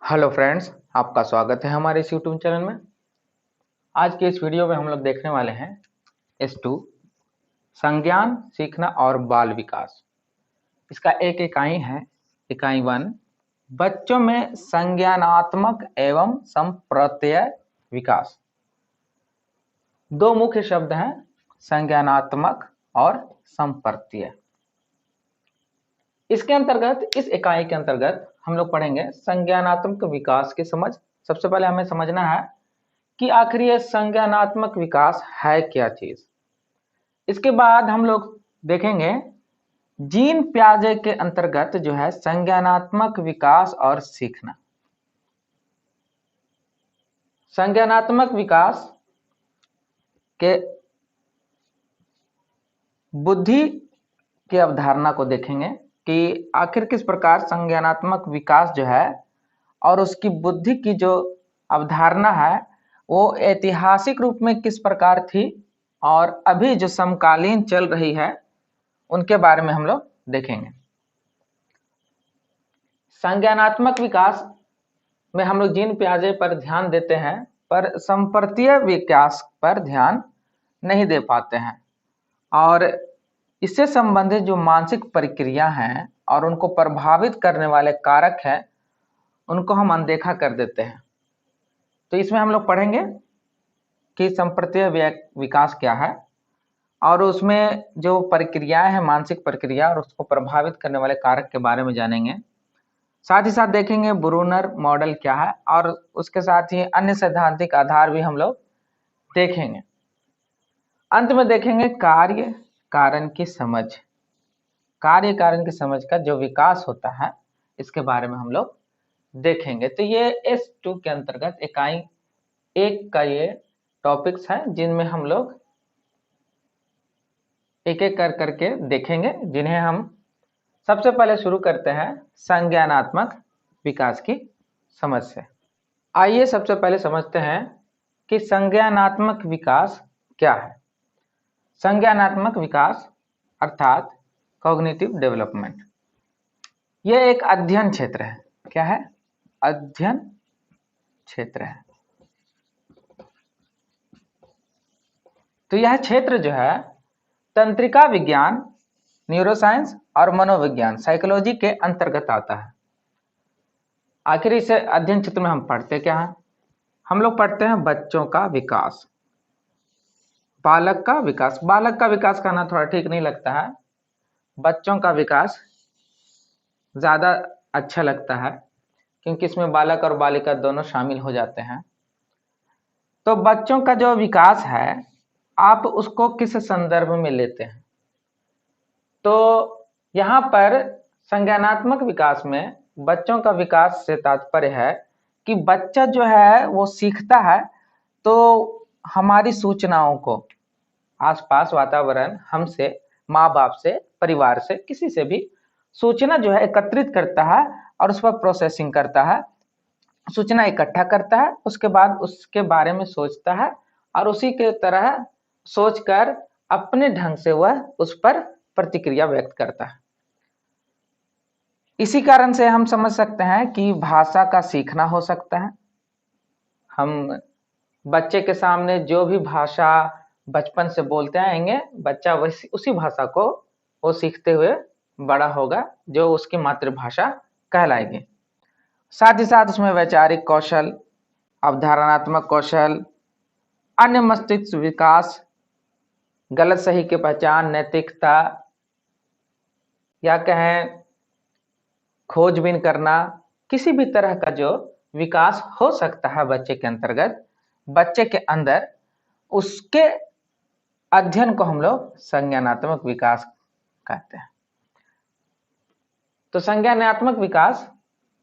Hello friends, आपका स्वागत है हमारे इस यूट्यूब चैनल में। आज के इस वीडियो में हम लोग देखने वाले हैं S2 संज्ञान सीखना और बाल विकास। इसका एक इकाई है, इकाई 1 बच्चों में संज्ञानात्मक एवं संप्रत्यय विकास। दो मुख्य शब्द हैं, संज्ञानात्मक और संप्रत्यय। इसके अंतर्गत, इस इकाई के अंतर्गत हम लोग पढ़ेंगे संज्ञानात्मक विकास की समझ। सबसे पहले हमें समझना है कि आखिर ये संज्ञानात्मक विकास है क्या चीज। इसके बाद हम लोग देखेंगे जीन पियाजे के अंतर्गत जो है संज्ञानात्मक विकास और सीखना। संज्ञानात्मक विकास के बुद्धि की अवधारणा को देखेंगे कि आखिर किस प्रकार संज्ञानात्मक विकास जो है और उसकी बुद्धि की जो अवधारणा है वो ऐतिहासिक रूप में किस प्रकार थी और अभी जो समकालीन चल रही है उनके बारे में हम लोग देखेंगे। संज्ञानात्मक विकास में हम लोग जीन पियाजे पर ध्यान देते हैं, पर संप्रत्यय विकास पर ध्यान नहीं दे पाते हैं और इससे संबंधित जो मानसिक प्रक्रिया हैं और उनको प्रभावित करने वाले कारक हैं उनको हम अनदेखा कर देते हैं। तो इसमें हम लोग पढ़ेंगे कि संप्रत्यय विकास क्या है और उसमें जो प्रक्रियाएं हैं, मानसिक प्रक्रिया, और उसको प्रभावित करने वाले कारक के बारे में जानेंगे। साथ ही साथ देखेंगे ब्रूनर मॉडल क्या है और उसके साथ ही अन्य सैद्धांतिक आधार भी हम लोग देखेंगे। अंत में देखेंगे कार्य कारण की समझ। कार्य कारण की समझ का जो विकास होता है इसके बारे में हम लोग देखेंगे। तो ये S2 के अंतर्गत इकाई 1 का ये टॉपिक्स हैं जिनमें हम लोग एक एक कर करके देखेंगे, जिन्हें हम सबसे पहले शुरू करते हैं संज्ञानात्मक विकास की समझ से। आइए सबसे पहले समझते हैं कि संज्ञानात्मक विकास क्या है। संज्ञानात्मक विकास अर्थात कॉग्निटिव डेवलपमेंट, यह एक अध्ययन क्षेत्र है। क्या है? अध्ययन क्षेत्र है। तो यह क्षेत्र जो है तंत्रिका विज्ञान, न्यूरोसाइंस और मनोविज्ञान, साइकोलॉजी के अंतर्गत आता है। आखिर इस अध्ययन क्षेत्र में हम पढ़ते क्या है? हम लोग पढ़ते हैं बच्चों का विकास, बालक का विकास। बालक का विकास कहना थोड़ा ठीक नहीं लगता है, बच्चों का विकास ज्यादा अच्छा लगता है क्योंकि इसमें बालक और बालिका दोनों शामिल हो जाते हैं। तो बच्चों का जो विकास है आप उसको किस संदर्भ में लेते हैं? तो यहाँ पर संज्ञानात्मक विकास में बच्चों का विकास से तात्पर्य है कि बच्चा जो है वो सीखता है तो हमारी सूचनाओं को आसपास वातावरण, हमसे, माँ बाप से, परिवार से, किसी से भी सूचना जो है एकत्रित करता है और उस पर प्रोसेसिंग करता है, सूचना इकट्ठा करता है, उसके बाद उसके बारे में सोचता है और उसी के तरह सोचकर अपने ढंग से वह उस पर प्रतिक्रिया व्यक्त करता है। इसी कारण से हम समझ सकते हैं कि भाषा का सीखना हो सकता है। हम बच्चे के सामने जो भी भाषा बचपन से बोलते आएंगे, बच्चा वैसी उसी भाषा को वो सीखते हुए बड़ा होगा जो उसकी मातृभाषा कहलाएगी। साथ ही साथ उसमें वैचारिक कौशल, अवधारणात्मक कौशल, अन्य मस्तिष्क विकास, गलत सही की पहचान, नैतिकता या कहें खोजबीन करना, किसी भी तरह का जो विकास हो सकता है बच्चे के अंतर्गत, बच्चे के अंदर, उसके अध्ययन को हम लोग संज्ञानात्मक विकास कहते हैं। तो संज्ञानात्मक विकास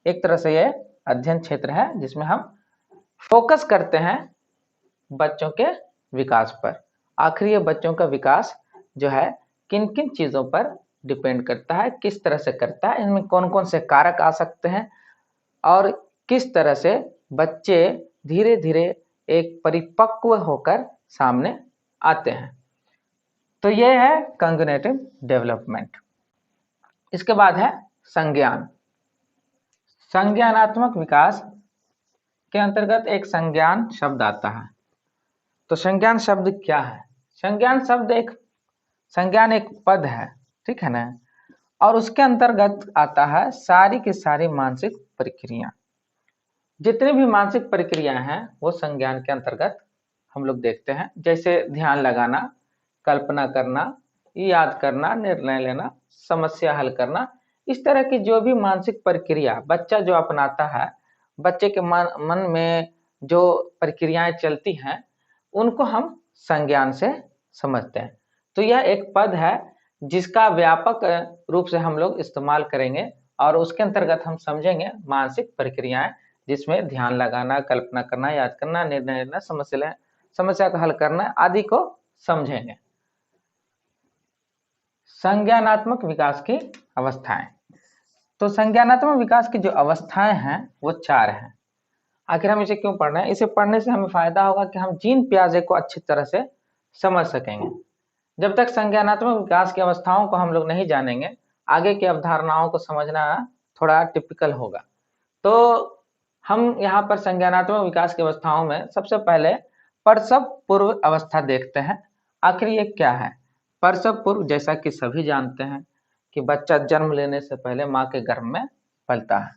एक तरह से यह अध्ययन क्षेत्र है जिसमें हम फोकस करते हैं बच्चों के विकास पर। आखिर ये बच्चों का विकास जो है किन किन चीजों पर डिपेंड करता है, किस तरह से करता है, इनमें कौन कौन से कारक आ सकते हैं और किस तरह से बच्चे धीरे धीरे एक परिपक्व होकर सामने आते हैं। तो यह है कॉग्निटिव डेवलपमेंट। इसके बाद है संज्ञान। संज्ञानात्मक विकास के अंतर्गत एक संज्ञान शब्द आता है। तो संज्ञान शब्द क्या है? संज्ञान एक पद है, ठीक है ना, और उसके अंतर्गत आता है सारी की सारी मानसिक प्रक्रिया। जितनी भी मानसिक प्रक्रियाएं हैं वो संज्ञान के अंतर्गत हम लोग देखते हैं, जैसे ध्यान लगाना, कल्पना करना, याद करना, निर्णय लेना, समस्या हल करना। इस तरह की जो भी मानसिक प्रक्रिया बच्चा जो अपनाता है, बच्चे के मन में जो प्रक्रियाएं चलती हैं, उनको हम संज्ञान से समझते हैं। तो यह एक पद है जिसका व्यापक रूप से हम लोग इस्तेमाल करेंगे और उसके अंतर्गत हम समझेंगे मानसिक प्रक्रियाएं, जिसमें ध्यान लगाना, कल्पना करना, याद करना, निर्णय लेना, समस्या का हल करना आदि को समझेंगे। संज्ञानात्मक विकास की अवस्थाएं। तो संज्ञानात्मक विकास की जो अवस्थाएं हैं वो 4 हैं। आखिर हम इसे क्यों पढ़ रहे हैं? इसे पढ़ने से हमें फायदा होगा कि हम जीन पियाजे को अच्छी तरह से समझ सकेंगे। जब तक संज्ञानात्मक विकास की अवस्थाओं को हम लोग नहीं जानेंगे, आगे की अवधारणाओं को समझना थोड़ा टिपिकल होगा। तो हम यहाँ पर संज्ञानात्मक विकास की अवस्थाओं में सबसे पहले प्रसव पूर्व अवस्था देखते हैं। आखिर ये क्या है? प्रसव पूर्व, जैसा कि सभी जानते हैं कि बच्चा जन्म लेने से पहले माँ के गर्भ में पलता है,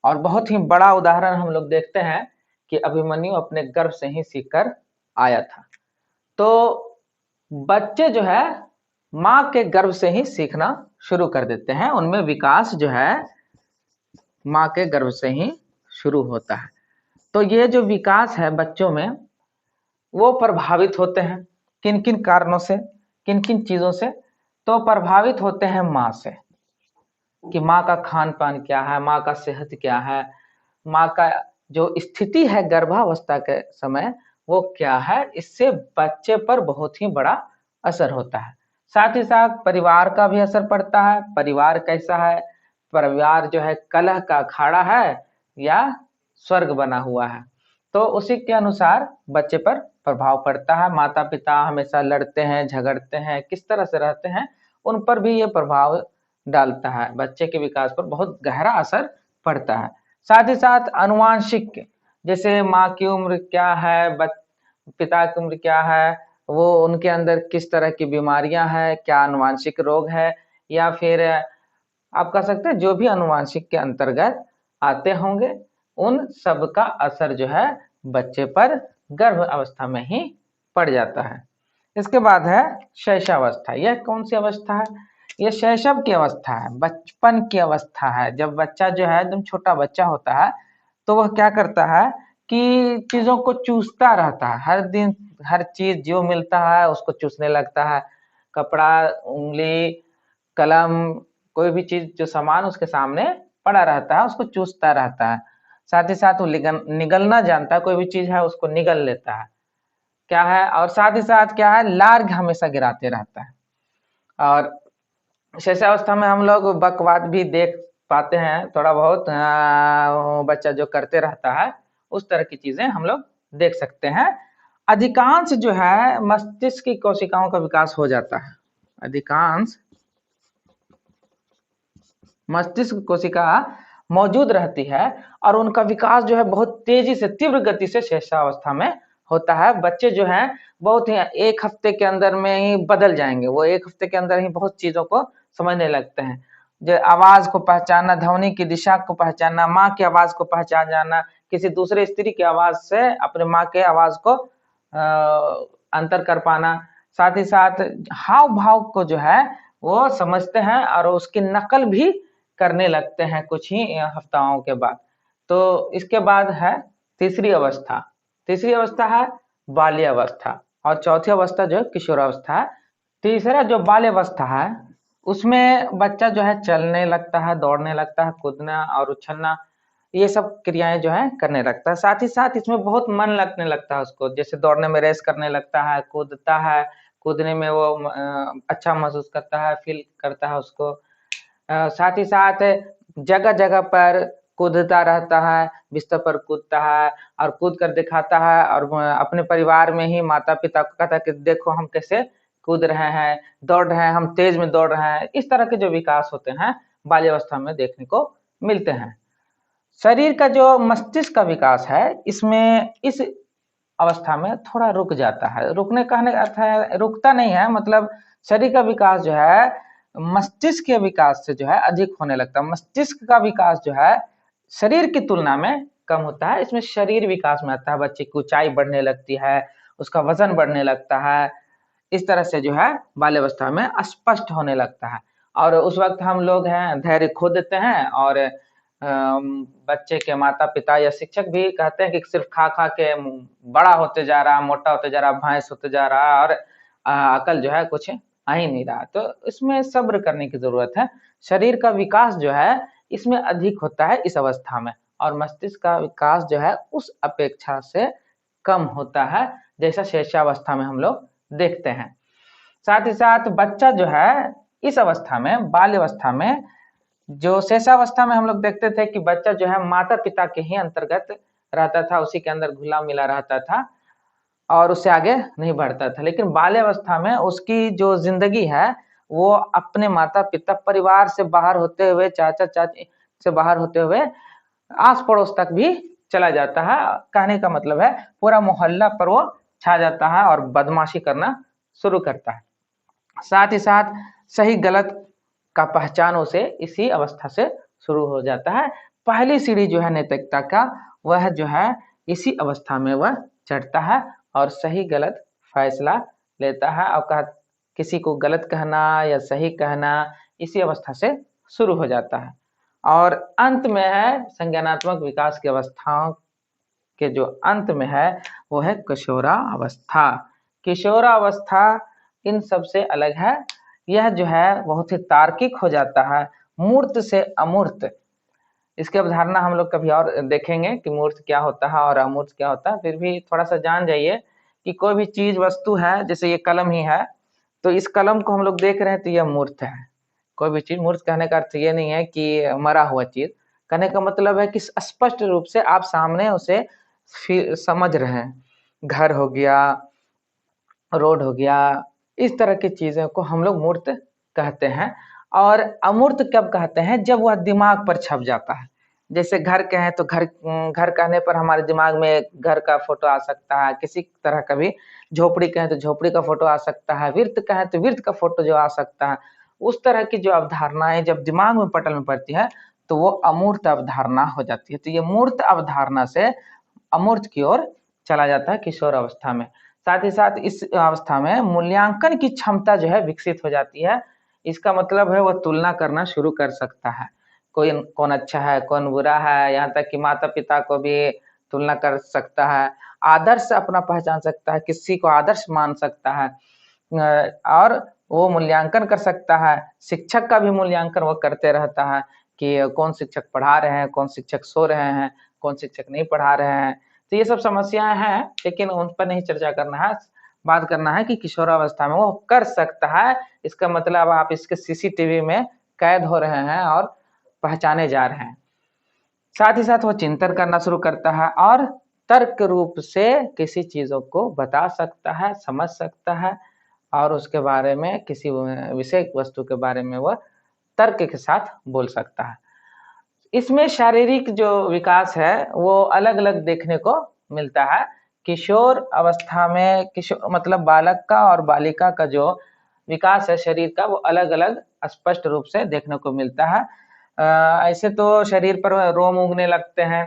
और बहुत ही बड़ा उदाहरण हम लोग देखते हैं कि अभिमन्यु अपने गर्भ से ही सीख कर आया था। तो बच्चे जो है माँ के गर्भ से ही सीखना शुरू कर देते हैं, उनमें विकास जो है माँ के गर्भ से ही शुरू होता है। तो ये जो विकास है बच्चों में, वो प्रभावित होते हैं किन किन कारणों से, किन किन चीजों से? तो प्रभावित होते हैं माँ से, कि माँ का खान पान क्या है, माँ का सेहत क्या है, माँ का जो स्थिति है गर्भावस्था के समय वो क्या है। इससे बच्चे पर बहुत ही बड़ा असर होता है। साथ ही साथ परिवार का भी असर पड़ता है। परिवार कैसा है? परिवार जो है कलह का अखाड़ा है या स्वर्ग बना हुआ है, तो उसी के अनुसार बच्चे पर प्रभाव पड़ता है। माता पिता हमेशा लड़ते हैं, झगड़ते हैं, किस तरह से रहते हैं, उन पर भी ये प्रभाव डालता है। बच्चे के विकास पर बहुत गहरा असर पड़ता है। साथ ही साथ अनुवांशिक, जैसे माँ की उम्र क्या है, पिता की उम्र क्या है, वो उनके अंदर किस तरह की बीमारियां हैं, क्या अनुवांशिक रोग है, या फिर आप कह सकते हैं जो भी अनुवांशिक के अंतर्गत आते होंगे, उन सब का असर जो है बच्चे पर गर्भ अवस्था में ही पड़ जाता है। इसके बाद है शैशवावस्था। यह कौन सी अवस्था है? यह शैशव की अवस्था है, बचपन की अवस्था है। जब बच्चा जो है एकदम छोटा बच्चा होता है तो वह क्या करता है कि चीजों को चूसता रहता है। हर दिन हर चीज जो मिलता है उसको चूसने लगता है। कपड़ा, उंगली, कलम, कोई भी चीज जो सामान उसके सामने पड़ा रहता है उसको चूसता रहता है। साथ ही साथ वो निगलना जानता है, कोई भी चीज है उसको निगल लेता है, क्या है। और साथ ही साथ क्या है, लार्ग हमेशा गिराते रहता है। और शैशवावस्था में हम लोग बकवाद भी देख पाते हैं थोड़ा बहुत, बच्चा जो करते रहता है उस तरह की चीजें हम लोग देख सकते हैं। अधिकांश जो है मस्तिष्क की कोशिकाओं का विकास हो जाता है। अधिकांश मस्तिष्क कोशिका मौजूद रहती है और उनका विकास जो है बहुत तेजी से, तीव्र गति से शैशवावस्था में होता है। बच्चे जो हैं बहुत ही 1 हफ्ते के अंदर में ही बदल जाएंगे। वो 1 हफ्ते के अंदर ही बहुत चीजों को समझने लगते हैं। जो आवाज को पहचानना, ध्वनि की दिशा को पहचानना, माँ की आवाज को पहचान जाना, किसी दूसरे स्त्री की आवाज से अपने माँ के आवाज को अंतर कर पाना। साथ ही साथ हाव भाव को जो है वो समझते हैं और उसकी नकल भी करने लगते हैं कुछ ही हफ्ताओं के बाद। तो इसके बाद है तीसरी अवस्था। तीसरी अवस्था है बाल्यावस्था, और चौथी अवस्था जो है किशोरावस्था है। तीसरा जो बाल्यावस्था है उसमें बच्चा जो है चलने लगता है, दौड़ने लगता है, कूदना और उछलना, ये सब क्रियाएं जो है करने लगता है। साथ ही साथ इसमें बहुत मन लगने लगता है उसको, जैसे दौड़ने में रेस करने लगता है, कूदता है, कूदने में वो अच्छा महसूस करता है, फील करता है उसको। साथ ही साथ जगह जगह पर कूदता रहता है, बिस्तर पर कूदता है और कूद कर दिखाता है, और अपने परिवार में ही माता पिता को कहता है कि देखो हम कैसे कूद रहे हैं, दौड़ रहे हैं, हम तेज में दौड़ रहे हैं। इस तरह के जो विकास होते हैं बाल्यावस्था में देखने को मिलते हैं। शरीर का जो मस्तिष्क का विकास है इसमें इस अवस्था में थोड़ा रुक जाता है। रुकने कहने का अर्थ है रुकता नहीं है, मतलब शरीर का विकास जो है मस्तिष्क के विकास से जो है अधिक होने लगता है। मस्तिष्क का विकास जो है शरीर की तुलना में कम होता है। इसमें शरीर विकास में आता है, बच्चे की ऊंचाई बढ़ने लगती है, उसका वजन बढ़ने लगता है। इस तरह से जो है बाल्यावस्था में स्पष्ट होने लगता है। और उस वक्त हम लोग हैं धैर्य खो देते हैं और बच्चे के माता पिता या शिक्षक भी कहते हैं कि सिर्फ खा खा के बड़ा होते जा रहा, मोटा होते जा रहा, भैंस होते जा रहा और अकल जो है कुछ आ ही नहीं रहा। तो इसमें सब्र करने की जरूरत है। शरीर का विकास जो है इसमें अधिक होता है इस अवस्था में, और मस्तिष्क का विकास जो है उस अपेक्षा से कम होता है, जैसा शैशवावस्था में हम लोग देखते हैं। साथ ही साथ बच्चा जो है इस अवस्था में, बाल्यावस्था में, जो शैशवावस्था में हम लोग देखते थे कि बच्चा जो है माता पिता के ही अंतर्गत रहता था, उसी के अंदर घुला मिला रहता था और उससे आगे नहीं बढ़ता था। लेकिन बाल्यावस्था में उसकी जो जिंदगी है वो अपने माता पिता परिवार से बाहर होते हुए, चाचा चाची से बाहर होते हुए आस पड़ोस तक भी चला जाता है। कहने का मतलब है पूरा मोहल्ला पर वो छा जाता है और बदमाशी करना शुरू करता है। साथ ही साथ सही गलत का पहचान उसे इसी अवस्था से शुरू हो जाता है। पहली सीढ़ी जो है नैतिकता का, वह जो है इसी अवस्था में वह चढ़ता है और सही गलत फैसला लेता है। और किसी को गलत कहना या सही कहना इसी अवस्था से शुरू हो जाता है। और अंत में है संज्ञानात्मक विकास की अवस्थाओं के जो अंत में है वो है किशोरावस्था। किशोरावस्था इन सबसे अलग है। यह जो है बहुत ही तार्किक हो जाता है, मूर्त से अमूर्त। इसकी अवधारणा हम लोग कभी और देखेंगे कि मूर्त क्या होता है और अमूर्त क्या होता है। फिर भी थोड़ा सा जान जाइए कि कोई भी चीज वस्तु है, जैसे ये कलम ही है, तो इस कलम को हम लोग देख रहे हैं तो यह मूर्त है। कोई भी चीज मूर्त कहने का अर्थ ये नहीं है कि मरा हुआ चीज, कहने का मतलब है कि स्पष्ट रूप से आप सामने उसे समझ रहे हैं। घर हो गया, रोड हो गया, इस तरह की चीजों को हम लोग मूर्त कहते हैं। और अमूर्त कब कहते हैं? जब वह दिमाग पर छप जाता है। जैसे घर कहें तो घर घर कहने पर हमारे दिमाग में घर का फोटो आ सकता है, किसी तरह का भी। झोपड़ी कहें तो झोपड़ी का फोटो आ सकता है, वृत्त कहें तो वृत्त का फोटो जो आ सकता है। उस तरह की जो अवधारणाएं जब दिमाग में पटल में पड़ती है तो वो अमूर्त अवधारणा हो जाती है। तो ये मूर्त अवधारणा से अमूर्त की ओर चला जाता है किशोर अवस्था में। साथ ही साथ इस अवस्था में मूल्यांकन की क्षमता जो है विकसित हो जाती है। इसका मतलब है वह तुलना करना शुरू कर सकता है, कोई कौन अच्छा है कौन बुरा है, यहाँ तक कि माता पिता को भी तुलना कर सकता है। आदर्श अपना पहचान सकता है, किसी को आदर्श मान सकता है और वो मूल्यांकन कर सकता है। शिक्षक का भी मूल्यांकन वो करते रहता है कि कौन शिक्षक पढ़ा रहे हैं, कौन शिक्षक सो रहे हैं, कौन शिक्षक नहीं पढ़ा रहे हैं। तो ये सब समस्याएं हैं, लेकिन उन पर नहीं चर्चा करना है। बात करना है कि किशोरावस्था में वो कर सकता है। इसका मतलब आप इसके सीसीटीवी में कैद हो रहे हैं और पहचाने जा रहे हैं। साथ ही साथ वो चिंतन करना शुरू करता है और तर्क रूप से किसी चीजों को बता सकता है, समझ सकता है और उसके बारे में, किसी विषय वस्तु के बारे में वह तर्क के साथ बोल सकता है। इसमें शारीरिक जो विकास है वो अलग अलग देखने को मिलता है। किशोर अवस्था में, किशोर मतलब बालक का और बालिका का जो विकास है शरीर का, वो अलग अलग स्पष्ट रूप से देखने को मिलता है। ऐसे तो शरीर पर रोम उगने लगते हैं।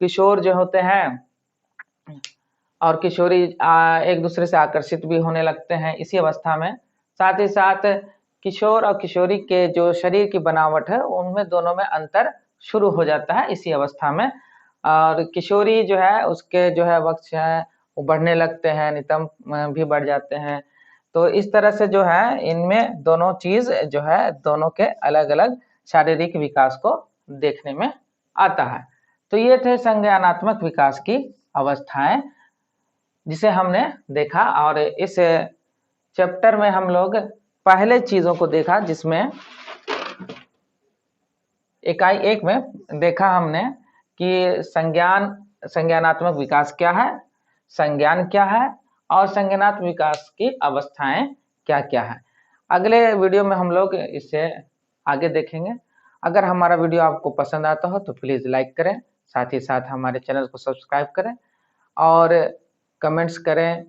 किशोर जो होते हैं और किशोरी एक दूसरे से आकर्षित भी होने लगते हैं इसी अवस्था में। साथ ही साथ किशोर और किशोरी के जो शरीर की बनावट है उनमें दोनों में अंतर शुरू हो जाता है इसी अवस्था में। और किशोरी जो है उसके जो है वक्ष है वो बढ़ने लगते हैं, नितंब भी बढ़ जाते हैं। तो इस तरह से जो है इनमें दोनों चीज जो है दोनों के अलग अलग शारीरिक विकास को देखने में आता है। तो ये थे संज्ञानात्मक विकास की अवस्थाएं जिसे हमने देखा। और इस चैप्टर में हम लोग पहले चीजों को देखा, जिसमें इकाई 1 में देखा हमने कि संज्ञानात्मक विकास क्या है, संज्ञान क्या है और संज्ञानात्मक विकास की अवस्थाएं क्या क्या है। अगले वीडियो में हम लोग इसे आगे देखेंगे। अगर हमारा वीडियो आपको पसंद आता हो तो प्लीज़ लाइक करें, साथ ही साथ हमारे चैनल को सब्सक्राइब करें और कमेंट्स करें,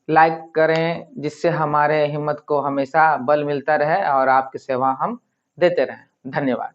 लाइक करें, जिससे हमारे हिम्मत को हमेशा बल मिलता रहे और आपकी सेवा हम देते रहें। धन्यवाद।